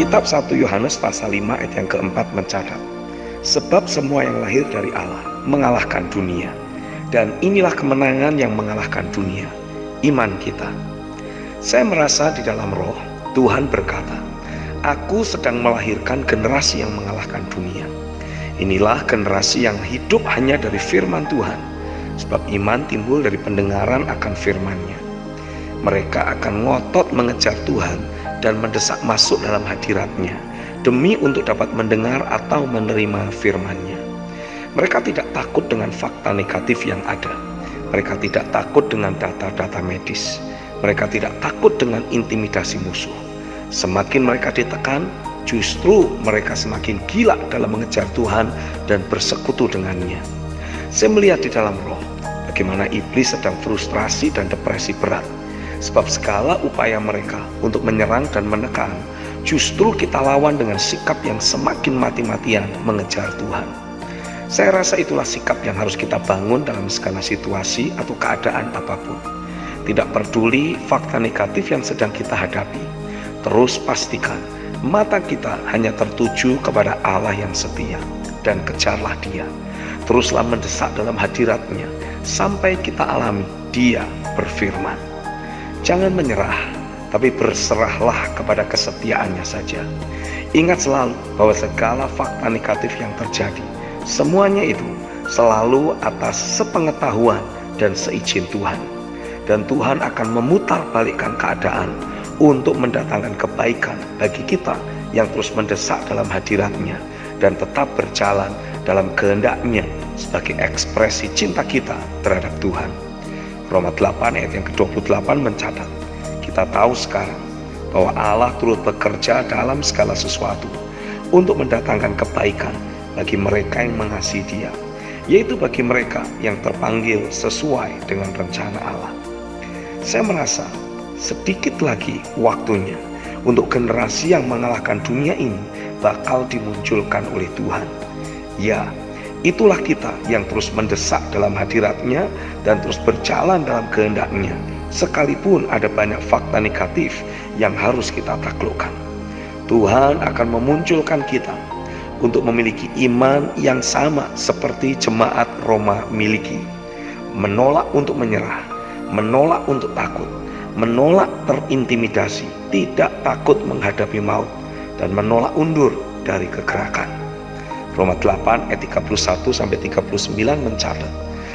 Kitab 1 Yohanes pasal 5 ayat yang keempat mencatat, sebab semua yang lahir dari Allah mengalahkan dunia, dan inilah kemenangan yang mengalahkan dunia, iman kita. Saya merasa di dalam roh Tuhan berkata, aku sedang melahirkan generasi yang mengalahkan dunia. Inilah generasi yang hidup hanya dari firman Tuhan, sebab iman timbul dari pendengaran akan firman-Nya. Mereka akan ngotot mengejar Tuhan dan mendesak masuk dalam hadirat-Nya demi untuk dapat mendengar atau menerima firman-Nya. Mereka tidak takut dengan fakta negatif yang ada. Mereka tidak takut dengan data-data medis. Mereka tidak takut dengan intimidasi musuh. Semakin mereka ditekan, justru mereka semakin gila dalam mengejar Tuhan dan bersekutu dengannya. Saya melihat di dalam roh bagaimana iblis sedang frustrasi dan depresi berat, sebab segala upaya mereka untuk menyerang dan menekan justru kita lawan dengan sikap yang semakin mati-matian mengejar Tuhan. Saya rasa itulah sikap yang harus kita bangun dalam segala situasi atau keadaan apapun. Tidak peduli fakta negatif yang sedang kita hadapi, terus pastikan mata kita hanya tertuju kepada Allah yang setia, dan kejarlah Dia. Teruslah mendesak dalam hadirat-Nya sampai kita alami Dia berfirman. Jangan menyerah, tapi berserahlah kepada kesetiaannya saja. Ingat selalu bahwa segala fakta negatif yang terjadi, semuanya itu selalu atas sepengetahuan dan seizin Tuhan. Dan Tuhan akan memutarbalikkan keadaan untuk mendatangkan kebaikan bagi kita yang terus mendesak dalam hadirat-Nya dan tetap berjalan dalam kehendak-Nya sebagai ekspresi cinta kita terhadap Tuhan. Roma 8 ayat yang ke-28 mencatat, kita tahu sekarang bahwa Allah turut bekerja dalam segala sesuatu untuk mendatangkan kebaikan bagi mereka yang mengasihi Dia, yaitu bagi mereka yang terpanggil sesuai dengan rencana Allah. Saya merasa sedikit lagi waktunya untuk generasi yang mengalahkan dunia ini bakal dimunculkan oleh Tuhan. Ya, itulah kita yang terus mendesak dalam hadirat-Nya dan terus berjalan dalam kehendak-Nya, sekalipun ada banyak fakta negatif yang harus kita taklukkan. Tuhan akan memunculkan kita untuk memiliki iman yang sama seperti jemaat Roma miliki, menolak untuk menyerah, menolak untuk takut, menolak terintimidasi, tidak takut menghadapi maut, dan menolak undur dari kegerakan. Roma 8 ayat 31-39 mencatat,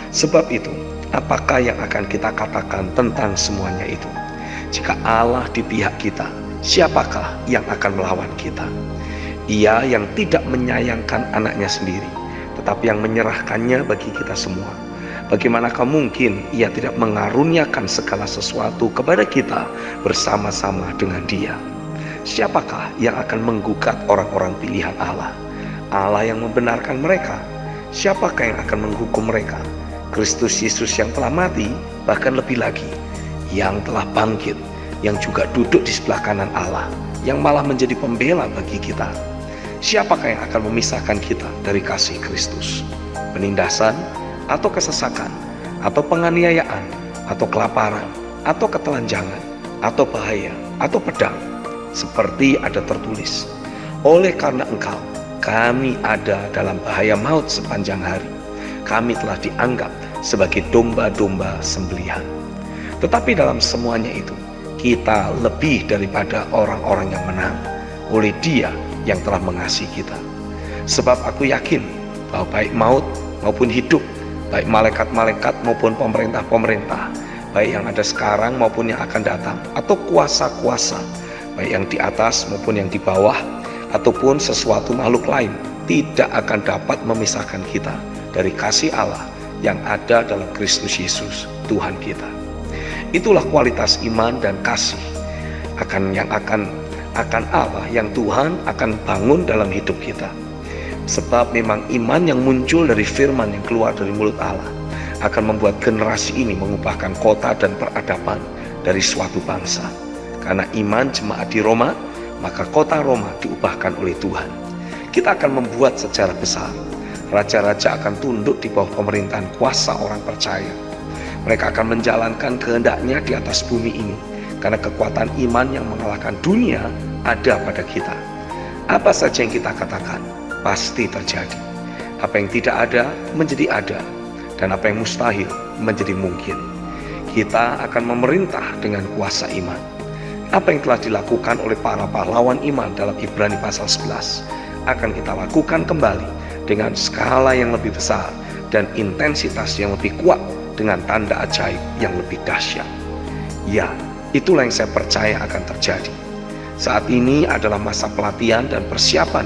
sebab itu apakah yang akan kita katakan tentang semuanya itu? Jika Allah di pihak kita, siapakah yang akan melawan kita? Ia yang tidak menyayangkan anaknya sendiri, tetapi yang menyerahkannya bagi kita semua. Bagaimanakah mungkin Ia tidak mengaruniakan segala sesuatu kepada kita bersama-sama dengan Dia? Siapakah yang akan menggugat orang-orang pilihan Allah? Allah yang membenarkan mereka. Siapakah yang akan menghukum mereka? Kristus Yesus yang telah mati, bahkan lebih lagi, yang telah bangkit, yang juga duduk di sebelah kanan Allah, yang malah menjadi pembela bagi kita. Siapakah yang akan memisahkan kita dari kasih Kristus? Penindasan, atau kesesakan, atau penganiayaan, atau kelaparan, atau ketelanjangan, atau bahaya, atau pedang, seperti ada tertulis, oleh karena Engkau kami ada dalam bahaya maut sepanjang hari. Kami telah dianggap sebagai domba-domba sembelihan. Tetapi dalam semuanya itu, kita lebih daripada orang-orang yang menang oleh Dia yang telah mengasihi kita. Sebab aku yakin bahwa baik maut maupun hidup, baik malaikat-malaikat maupun pemerintah-pemerintah, baik yang ada sekarang maupun yang akan datang, atau kuasa-kuasa, baik yang di atas maupun yang di bawah, ataupun sesuatu makhluk lain, tidak akan dapat memisahkan kita dari kasih Allah yang ada dalam Kristus Yesus, Tuhan kita. Itulah kualitas iman dan kasih akan Allah yang Tuhan akan bangun dalam hidup kita. Sebab memang iman yang muncul dari firman yang keluar dari mulut Allah akan membuat generasi ini mengubahkan kota dan peradaban dari suatu bangsa. Karena iman jemaat di Roma, maka kota Roma diubahkan oleh Tuhan. Kita akan membuat sejarah besar. Raja-raja akan tunduk di bawah pemerintahan kuasa orang percaya. Mereka akan menjalankan kehendak-Nya di atas bumi ini, karena kekuatan iman yang mengalahkan dunia ada pada kita. Apa saja yang kita katakan pasti terjadi. Apa yang tidak ada menjadi ada, dan apa yang mustahil menjadi mungkin. Kita akan memerintah dengan kuasa iman. Apa yang telah dilakukan oleh para pahlawan iman dalam Ibrani pasal 11 akan kita lakukan kembali dengan skala yang lebih besar dan intensitas yang lebih kuat dengan tanda ajaib yang lebih dahsyat. Ya, itulah yang saya percaya akan terjadi. Saat ini adalah masa pelatihan dan persiapan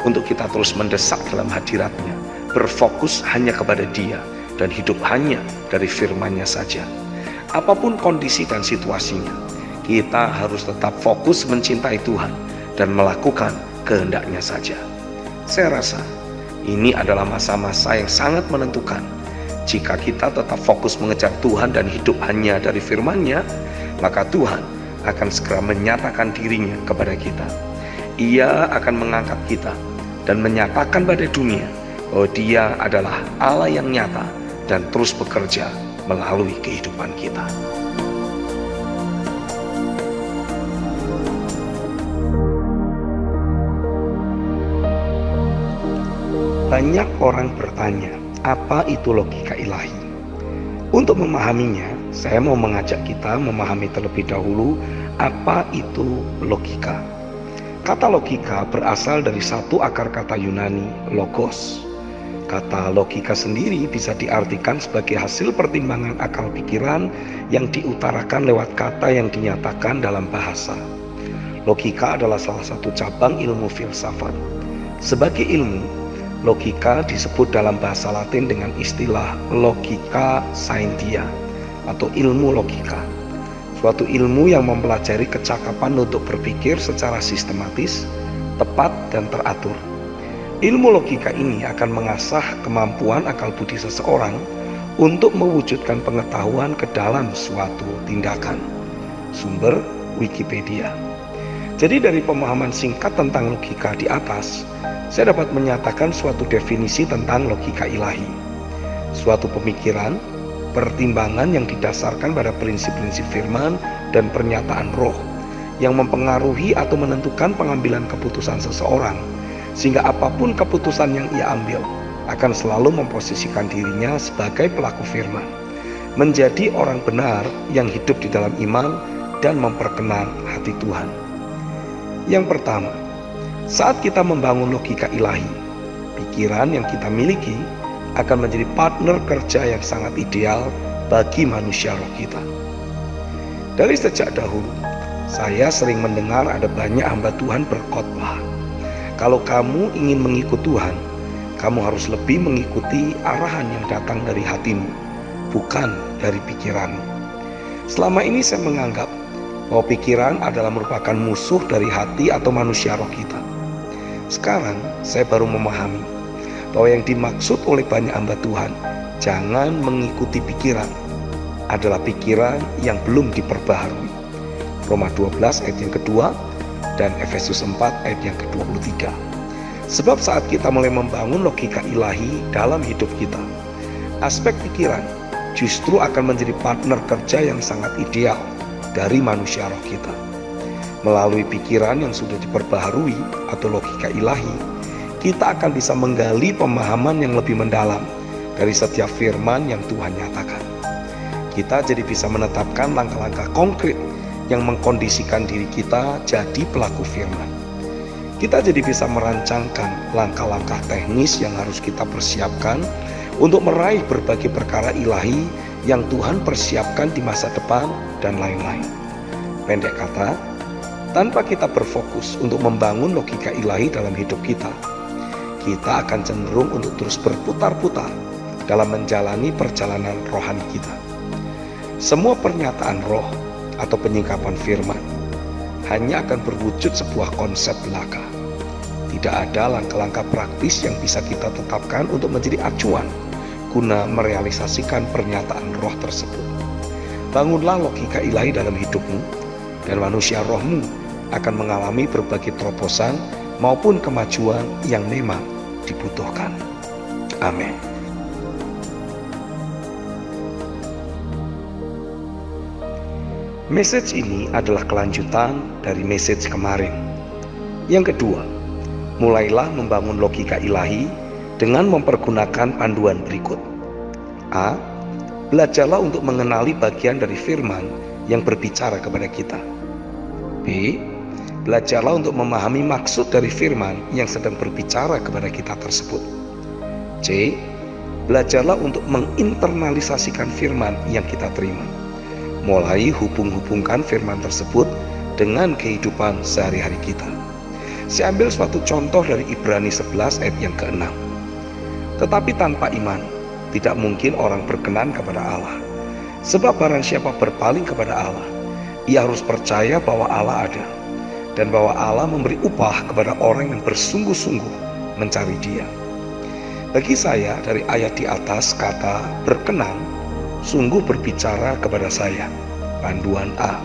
untuk kita terus mendesak dalam hadirat-Nya, berfokus hanya kepada Dia dan hidup hanya dari firman-Nya saja. Apapun kondisi dan situasinya, kita harus tetap fokus mencintai Tuhan dan melakukan kehendak-Nya saja. Saya rasa ini adalah masa-masa yang sangat menentukan. Jika kita tetap fokus mengejar Tuhan dan hidup hanya dari firman-Nya, maka Tuhan akan segera menyatakan diri-Nya kepada kita. Ia akan mengangkat kita dan menyatakan pada dunia bahwa Dia adalah Allah yang nyata dan terus bekerja melalui kehidupan kita. Banyak orang bertanya, apa itu logika ilahi? Untuk memahaminya, saya mau mengajak kita memahami terlebih dahulu apa itu logika. Kata logika berasal dari satu akar kata Yunani, logos. Kata logika sendiri bisa diartikan sebagai hasil pertimbangan akal pikiran yang diutarakan lewat kata yang dinyatakan dalam bahasa. Logika adalah salah satu cabang ilmu filsafat. Sebagai ilmu, logika disebut dalam bahasa Latin dengan istilah logika scientia atau ilmu logika. Suatu ilmu yang mempelajari kecakapan untuk berpikir secara sistematis, tepat, dan teratur. Ilmu logika ini akan mengasah kemampuan akal budi seseorang untuk mewujudkan pengetahuan ke dalam suatu tindakan. Sumber Wikipedia. Jadi dari pemahaman singkat tentang logika di atas, saya dapat menyatakan suatu definisi tentang logika ilahi. Suatu pemikiran, pertimbangan yang didasarkan pada prinsip-prinsip firman dan pernyataan roh yang mempengaruhi atau menentukan pengambilan keputusan seseorang, sehingga apapun keputusan yang ia ambil akan selalu memposisikan dirinya sebagai pelaku firman, menjadi orang benar yang hidup di dalam iman dan memperkenan hati Tuhan. Yang pertama, saat kita membangun logika ilahi, pikiran yang kita miliki akan menjadi partner kerja yang sangat ideal bagi manusia roh kita. Dari sejak dahulu, saya sering mendengar ada banyak hamba Tuhan berkhotbah, kalau kamu ingin mengikut Tuhan, kamu harus lebih mengikuti arahan yang datang dari hatimu, bukan dari pikiranmu. Selama ini saya menganggap bahwa pikiran adalah merupakan musuh dari hati atau manusia roh kita. Sekarang saya baru memahami bahwa yang dimaksud oleh banyak hamba Tuhan, jangan mengikuti pikiran, adalah pikiran yang belum diperbaharui. Roma 12 ayat yang kedua dan Efesus 4 ayat yang ke-23. Sebab saat kita mulai membangun logika ilahi dalam hidup kita, aspek pikiran justru akan menjadi partner kerja yang sangat ideal dari manusia roh kita. Melalui pikiran yang sudah diperbaharui atau logika ilahi, kita akan bisa menggali pemahaman yang lebih mendalam dari setiap firman yang Tuhan nyatakan. Kita jadi bisa menetapkan langkah-langkah konkret yang mengkondisikan diri kita jadi pelaku firman. Kita jadi bisa merancangkan langkah-langkah teknis yang harus kita persiapkan untuk meraih berbagai perkara ilahi yang Tuhan persiapkan di masa depan dan lain-lain. Pendek kata, tanpa kita berfokus untuk membangun logika ilahi dalam hidup kita, kita akan cenderung untuk terus berputar-putar dalam menjalani perjalanan rohani kita. Semua pernyataan roh atau penyingkapan firman hanya akan berwujud sebuah konsep belaka. Tidak ada langkah-langkah praktis yang bisa kita tetapkan untuk menjadi acuan guna merealisasikan pernyataan roh tersebut. Bangunlah logika ilahi dalam hidupmu, dan manusia rohmu akan mengalami berbagai terobosan maupun kemajuan yang memang dibutuhkan. Amin. Message ini adalah kelanjutan dari message kemarin. Yang kedua, Mulailah membangun logika ilahi dengan mempergunakan panduan berikut. A. Belajarlah untuk mengenali bagian dari firman yang berbicara kepada kita. B. Belajarlah untuk memahami maksud dari firman yang sedang berbicara kepada kita tersebut. C. Belajarlah untuk menginternalisasikan firman yang kita terima. Mulai hubung-hubungkan firman tersebut dengan kehidupan sehari-hari kita. Saya ambil suatu contoh dari Ibrani 11 ayat yang ke-6. Tetapi tanpa iman, tidak mungkin orang berkenan kepada Allah. Sebab barang siapa berpaling kepada Allah, ia harus percaya bahwa Allah ada, dan bahwa Allah memberi upah kepada orang yang bersungguh-sungguh mencari Dia. Bagi saya, dari ayat di atas, kata berkenan sungguh berbicara kepada saya. Panduan A.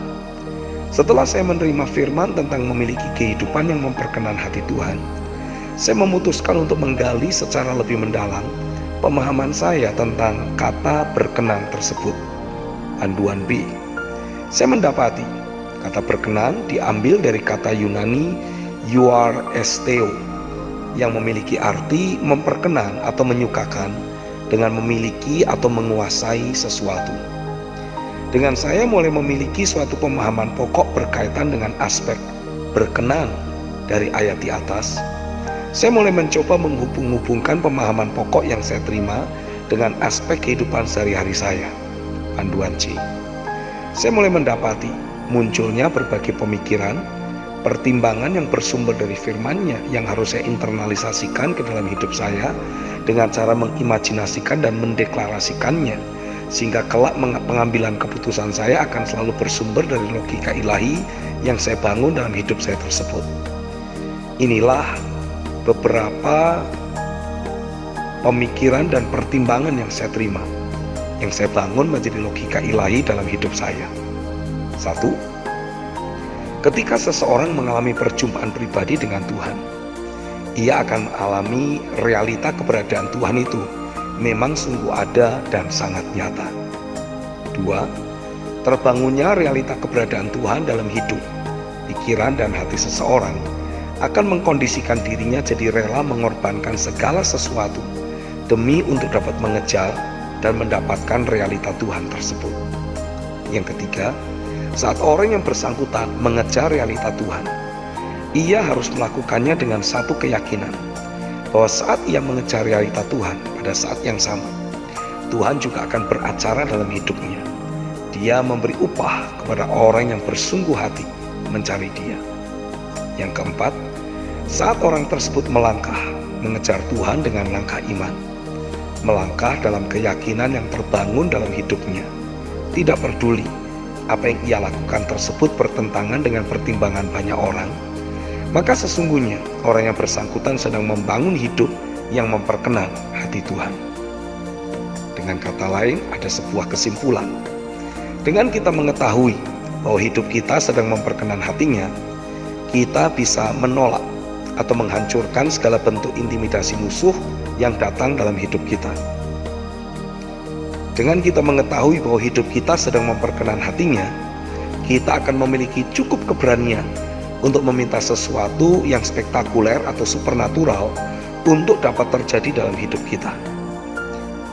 Setelah saya menerima firman tentang memiliki kehidupan yang memperkenan hati Tuhan, saya memutuskan untuk menggali secara lebih mendalam pemahaman saya tentang kata berkenan tersebut. Panduan B. Saya mendapati kata berkenan diambil dari kata Yunani euaresteo yang memiliki arti memperkenan atau menyukakan dengan memiliki atau menguasai sesuatu. Dengan saya mulai memiliki suatu pemahaman pokok berkaitan dengan aspek berkenan dari ayat di atas, saya mulai mencoba menghubung-hubungkan pemahaman pokok yang saya terima dengan aspek kehidupan sehari-hari saya. Panduan C. Saya mulai mendapati munculnya berbagai pemikiran, pertimbangan yang bersumber dari firman-Nya yang harus saya internalisasikan ke dalam hidup saya dengan cara mengimajinasikan dan mendeklarasikannya, sehingga kelak pengambilan keputusan saya akan selalu bersumber dari logika ilahi yang saya bangun dalam hidup saya tersebut. Inilah beberapa pemikiran dan pertimbangan yang saya terima, yang saya bangun menjadi logika ilahi dalam hidup saya. 1. Ketika seseorang mengalami perjumpaan pribadi dengan Tuhan, ia akan mengalami realita keberadaan Tuhan itu memang sungguh ada dan sangat nyata. 2. Terbangunnya realita keberadaan Tuhan dalam hidup, pikiran dan hati seseorang akan mengkondisikan dirinya jadi rela mengorbankan segala sesuatu demi untuk dapat mengejar dan mendapatkan realita Tuhan tersebut. Yang ketiga, saat orang yang bersangkutan mengejar realita Tuhan, ia harus melakukannya dengan satu keyakinan, bahwa saat ia mengejar realita Tuhan pada saat yang sama, Tuhan juga akan beracara dalam hidupnya. Dia memberi upah kepada orang yang bersungguh hati mencari Dia. Yang keempat, saat orang tersebut melangkah mengejar Tuhan dengan langkah iman, melangkah dalam keyakinan yang terbangun dalam hidupnya, tidak peduli apa yang ia lakukan tersebut bertentangan dengan pertimbangan banyak orang, maka sesungguhnya orang yang bersangkutan sedang membangun hidup yang memperkenan hati Tuhan. Dengan kata lain, ada sebuah kesimpulan. Dengan kita mengetahui bahwa hidup kita sedang memperkenan hatinya, kita bisa menolak atau menghancurkan segala bentuk intimidasi musuh yang datang dalam hidup kita. Dengan kita mengetahui bahwa hidup kita sedang memperkenan hatinya, kita akan memiliki cukup keberanian untuk meminta sesuatu yang spektakuler atau supernatural untuk dapat terjadi dalam hidup kita.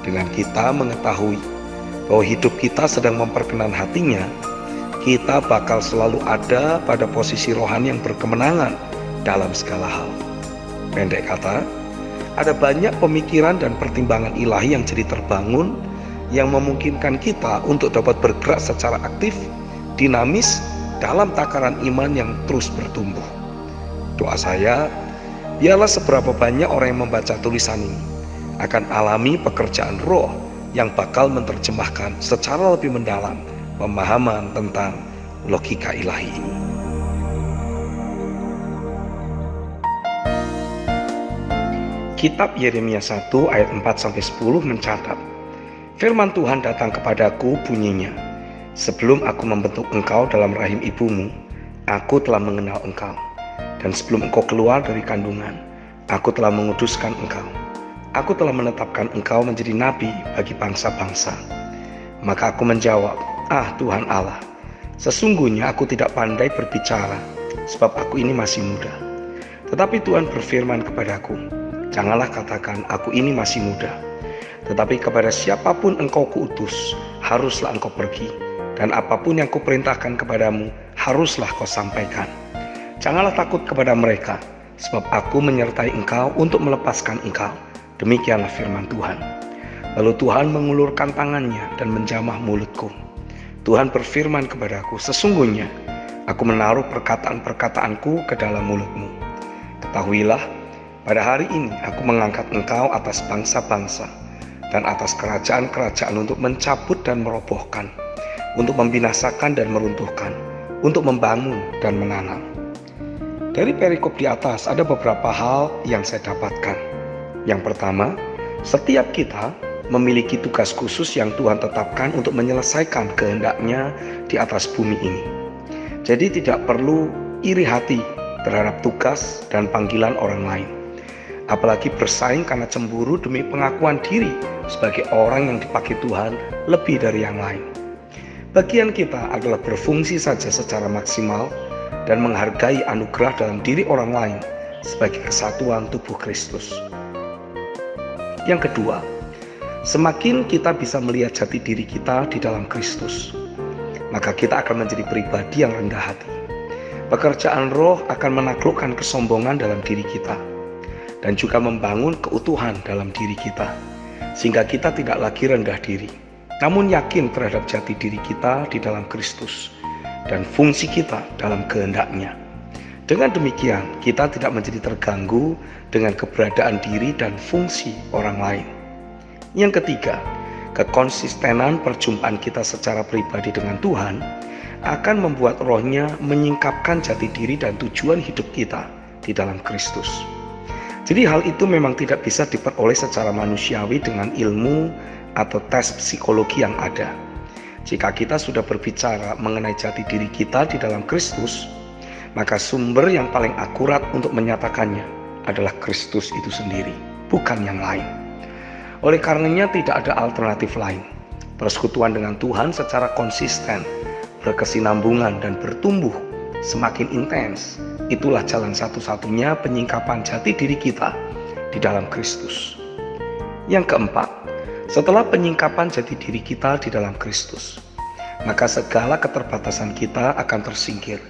Dengan kita mengetahui bahwa hidup kita sedang memperkenan hatinya, kita bakal selalu ada pada posisi rohani yang berkemenangan dalam segala hal. Pendek kata, ada banyak pemikiran dan pertimbangan ilahi yang jadi terbangun yang memungkinkan kita untuk dapat bergerak secara aktif, dinamis, dalam takaran iman yang terus bertumbuh. Doa saya, biarlah seberapa banyak orang yang membaca tulisan ini akan alami pekerjaan roh yang bakal menerjemahkan secara lebih mendalam pemahaman tentang logika ilahi ini. Kitab Yeremia 1 ayat 4-10 mencatat, firman Tuhan datang kepadaku bunyinya, sebelum aku membentuk engkau dalam rahim ibumu, aku telah mengenal engkau. Dan sebelum engkau keluar dari kandungan, aku telah menguduskan engkau. Aku telah menetapkan engkau menjadi nabi bagi bangsa-bangsa. Maka aku menjawab, Tuhan Allah, sesungguhnya aku tidak pandai berbicara, sebab aku ini masih muda. Tetapi Tuhan berfirman kepadaku, janganlah katakan aku ini masih muda. Tetapi kepada siapapun engkau kuutus, haruslah engkau pergi. Dan apapun yang kuperintahkan kepadamu, haruslah kau sampaikan. Janganlah takut kepada mereka, sebab aku menyertai engkau untuk melepaskan engkau. Demikianlah firman Tuhan. Lalu Tuhan mengulurkan tangannya dan menjamah mulutku. Tuhan berfirman kepadaku, sesungguhnya aku menaruh perkataan-perkataanku ke dalam mulutmu. Ketahuilah, pada hari ini aku mengangkat engkau atas bangsa-bangsa dan atas kerajaan-kerajaan untuk mencabut dan merobohkan, untuk membinasakan dan meruntuhkan, untuk membangun dan menanam. Dari perikop di atas ada beberapa hal yang saya dapatkan. Yang pertama, setiap kita memiliki tugas khusus yang Tuhan tetapkan untuk menyelesaikan kehendak-Nya di atas bumi ini. Jadi tidak perlu iri hati terhadap tugas dan panggilan orang lain. Apalagi bersaing karena cemburu demi pengakuan diri sebagai orang yang dipakai Tuhan lebih dari yang lain. Bagian kita adalah berfungsi saja secara maksimal dan menghargai anugerah dalam diri orang lain sebagai kesatuan tubuh Kristus. Yang kedua, semakin kita bisa melihat jati diri kita di dalam Kristus, maka kita akan menjadi pribadi yang rendah hati. Pekerjaan roh akan menaklukkan kesombongan dalam diri kita dan juga membangun keutuhan dalam diri kita, sehingga kita tidak lagi rendah diri, namun yakin terhadap jati diri kita di dalam Kristus dan fungsi kita dalam kehendak-Nya. Dengan demikian, kita tidak menjadi terganggu dengan keberadaan diri dan fungsi orang lain. Yang ketiga, kekonsistenan perjumpaan kita secara pribadi dengan Tuhan akan membuat rohnya menyingkapkan jati diri dan tujuan hidup kita di dalam Kristus. Jadi hal itu memang tidak bisa diperoleh secara manusiawi dengan ilmu atau tes psikologi yang ada. Jika kita sudah berbicara mengenai jati diri kita di dalam Kristus, maka sumber yang paling akurat untuk menyatakannya adalah Kristus itu sendiri, bukan yang lain. Oleh karenanya tidak ada alternatif lain. Persekutuan dengan Tuhan secara konsisten, berkesinambungan dan bertumbuh semakin intens, itulah jalan satu-satunya penyingkapan jati diri kita di dalam Kristus. Yang keempat, setelah penyingkapan jati diri kita di dalam Kristus, maka segala keterbatasan kita akan tersingkir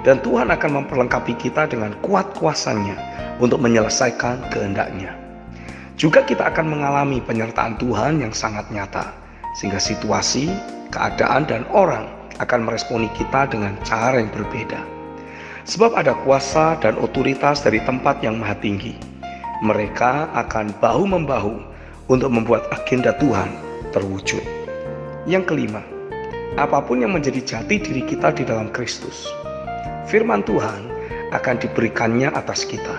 dan Tuhan akan memperlengkapi kita dengan kuat kuasa-Nya untuk menyelesaikan kehendak-Nya. Juga kita akan mengalami penyertaan Tuhan yang sangat nyata, sehingga situasi, keadaan, dan orang akan meresponi kita dengan cara yang berbeda. Sebab ada kuasa dan otoritas dari tempat yang maha tinggi. Mereka akan bahu-membahu untuk membuat agenda Tuhan terwujud. Yang kelima, apapun yang menjadi jati diri kita di dalam Kristus, firman Tuhan akan diberikannya atas kita.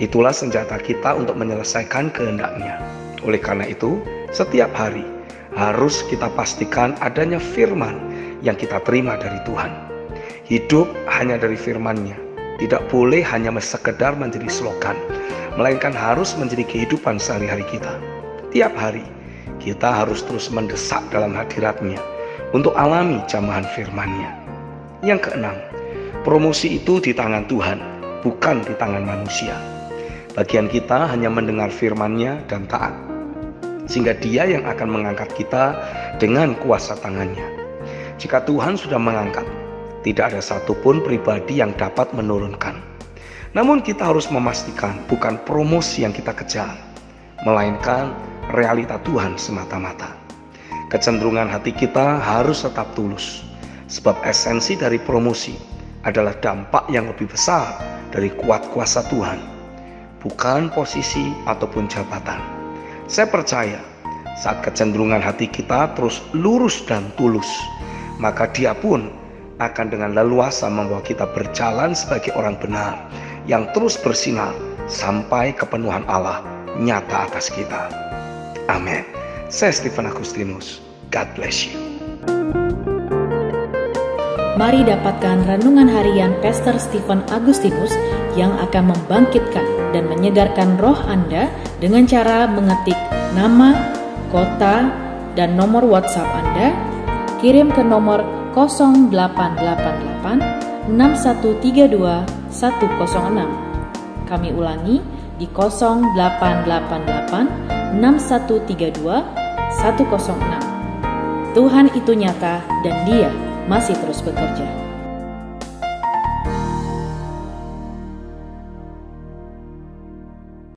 Itulah senjata kita untuk menyelesaikan kehendak-Nya. Oleh karena itu, setiap hari harus kita pastikan adanya firman yang kita terima dari Tuhan. Hidup hanya dari firman-Nya. Tidak boleh hanya sekedar menjadi slogan, melainkan harus menjadi kehidupan sehari-hari kita. Tiap hari kita harus terus mendesak dalam hadirat-Nya untuk alami jamahan firman-Nya. Yang keenam, promosi itu di tangan Tuhan, bukan di tangan manusia. Bagian kita hanya mendengar firman-Nya dan taat, sehingga Dia yang akan mengangkat kita dengan kuasa tangan-Nya. Jika Tuhan sudah mengangkat, tidak ada satupun pribadi yang dapat menurunkan. Namun kita harus memastikan bukan promosi yang kita kejar, melainkan realita Tuhan semata-mata. Kecenderungan hati kita harus tetap tulus, sebab esensi dari promosi adalah dampak yang lebih besar dari kuat kuasa Tuhan, bukan posisi ataupun jabatan. Saya percaya saat kecenderungan hati kita terus lurus dan tulus, maka Dia pun akan dengan leluasa membawa kita berjalan sebagai orang benar yang terus bersinar sampai kepenuhan Allah nyata atas kita. Amin. Saya Stephen Agustinus. God bless you. Mari dapatkan renungan harian Pastor Stephen Agustinus yang akan membangkitkan dan menyegarkan roh Anda dengan cara mengetik nama, kota, dan nomor WhatsApp Anda. Kirim ke nomor 0888 6132 106 Kami ulangi di 0888 6132 106. Tuhan itu nyata dan Dia masih terus bekerja.